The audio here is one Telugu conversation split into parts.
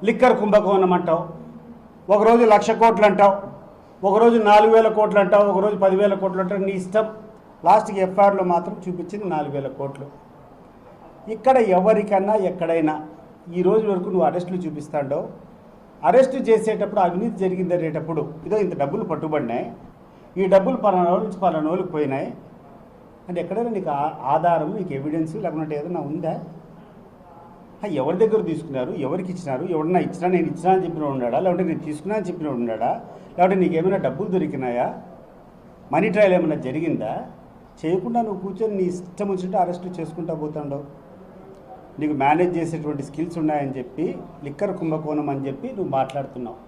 లిక్కర్ కుంభకోణం అంటావు, ఒకరోజు 1,00,000 కోట్లు అంటావు, ఒకరోజు 4,000 కోట్లు అంటావు, ఒకరోజు 10,000 కోట్లు అంటావు, నీ ఇష్టం. లాస్ట్కి ఎఫ్ఐఆర్లో మాత్రం చూపించింది 4,000 కోట్లు. ఇక్కడ ఎవరికన్నా ఎక్కడైనా ఈ రోజు వరకు నువ్వు అరెస్టులు చూపిస్తాడో, అరెస్టు చేసేటప్పుడు అవినీతి జరిగింది అనేటప్పుడు ఇదో ఇంత డబ్బులు పట్టుబడినాయి, ఈ డబ్బులు పలానా నుంచి పలానా వాళ్ళకి పోయినాయి అంటే ఎక్కడైనా నీకు ఆధారం, నీకు ఎవిడెన్స్ లేకుంటే ఏదైనా ఉందా? ఎవరి దగ్గర తీసుకున్నారు, ఎవరికి ఇచ్చినారు, ఎవరన్నా ఇచ్చినా నేను ఇచ్చినా అని చెప్పిన ఉన్నాడా, లేకుంటే నేను తీసుకున్నా అని చెప్పిన ఉన్నాడా, లేకుంటే నీకేమైనా డబ్బులు దొరికినాయా, మనీ ట్రయల్ ఏమైనా జరిగిందా? చేయకుండా నువ్వు కూర్చొని నీ ఇష్టం వచ్చినట్టు అరెస్టు చేసుకుంటా పోతాండవు. నీకు మేనేజ్ చేసేటువంటి స్కిల్స్ ఉన్నాయని చెప్పి లిక్కర్ కుంభకోణం అని చెప్పి నువ్వు మాట్లాడుతున్నావు.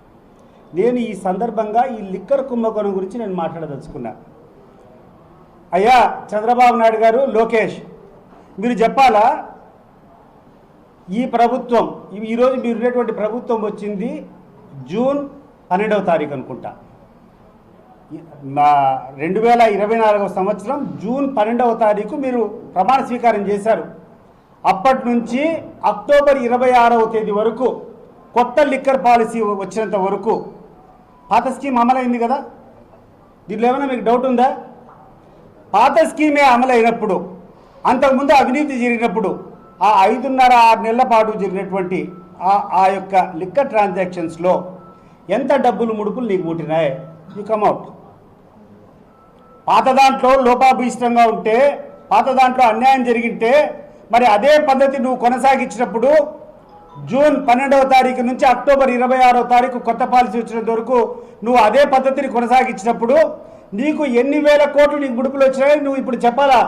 నేను ఈ సందర్భంగా ఈ లిక్కర్ కుంభకోణం గురించి నేను మాట్లాడదలుచుకున్నా. అయ్యా చంద్రబాబు నాయుడు గారు, లోకేష్, మీరు చెప్పాలా, ఈ ప్రభుత్వం ఈరోజు మీరు ఉన్నటువంటి ప్రభుత్వం వచ్చింది జూన్ 12వ తారీఖు అనుకుంటా, 2024వ సంవత్సరం జూన్ 12వ తారీఖు మీరు ప్రమాణ స్వీకారం చేశారు. అప్పటి నుంచి అక్టోబర్ 26వ తేదీ వరకు కొత్త లిక్కర్ పాలసీ వచ్చినంత వరకు పాత స్కీమ్ అమలైంది కదా. దీనిలో ఏమైనా మీకు డౌట్ ఉందా? పాత స్కీమే అమలైనప్పుడు, అంతకుముందు అవినీతి జరిగినప్పుడు ఆ 5.5-6 నెలల పాటు జరిగినటువంటి ఆ యొక్క లిక్కర్ ట్రాన్సాక్షన్స్లో ఎంత డబ్బులు ముడుపులు నీకు ముట్టినాయి? You come out. పాత దాంట్లో లోపాభీష్టంగా ఉంటే, పాత దాంట్లో అన్యాయం జరిగింటే మరి అదే పద్ధతి నువ్వు కొనసాగించినప్పుడు జూన్ 12వ తారీఖు నుంచి అక్టోబర్ 26వ తారీఖు కొత్త పాలసీ వచ్చినంత వరకు నువ్వు అదే పద్ధతిని కొనసాగించినప్పుడు నీకు ఎన్ని వేల కోట్లు నీకు ముడుపులు వచ్చినాయి నువ్వు ఇప్పుడు చెప్పాలా?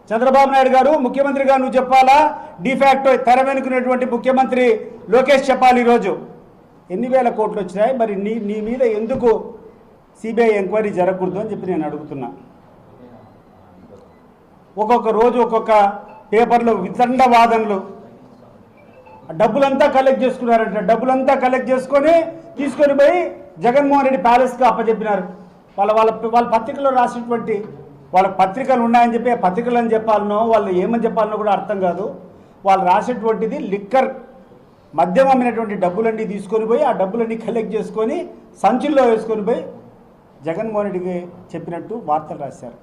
చంద్రబాబు నాయుడు గారు ముఖ్యమంత్రిగా నువ్వు చెప్పాలా? డిఫాక్టో తెర వెనుకున్నటువంటి ముఖ్యమంత్రి లోకేష్ చెప్పాలి ఈరోజు ఎన్ని వేల కోట్లు వచ్చినాయి. మరి నీ మీద ఎందుకు సిబిఐ ఎంక్వైరీ జరగకూడదు అని చెప్పి నేను అడుగుతున్నా. ఒక్కొక్క రోజు ఒక్కొక్క పేపర్లో వితండ వాదనలు. డబ్బులంతా కలెక్ట్ చేసుకున్నారంట, డబ్బులంతా కలెక్ట్ చేసుకొని తీసుకొని పోయి జగన్మోహన్ రెడ్డి ప్యాలెస్కి అప్పచెప్పినారు. వాళ్ళ పత్రికలో రాసినటువంటి వాళ్ళ పత్రికలు ఉన్నాయని చెప్పి ఆ పత్రికలు అని చెప్పాలనో వాళ్ళు ఏమని చెప్పాలనో కూడా అర్థం కాదు. వాళ్ళు రాసేటువంటిది లిక్కర్ మద్యం అమ్మినటువంటి డబ్బులన్నీ తీసుకొని పోయి ఆ డబ్బులన్నీ కలెక్ట్ చేసుకొని సంచుల్లో వేసుకొని పోయి జగన్మోహన్ రెడ్డికి చెప్పినట్టు వార్తలు రాశారు.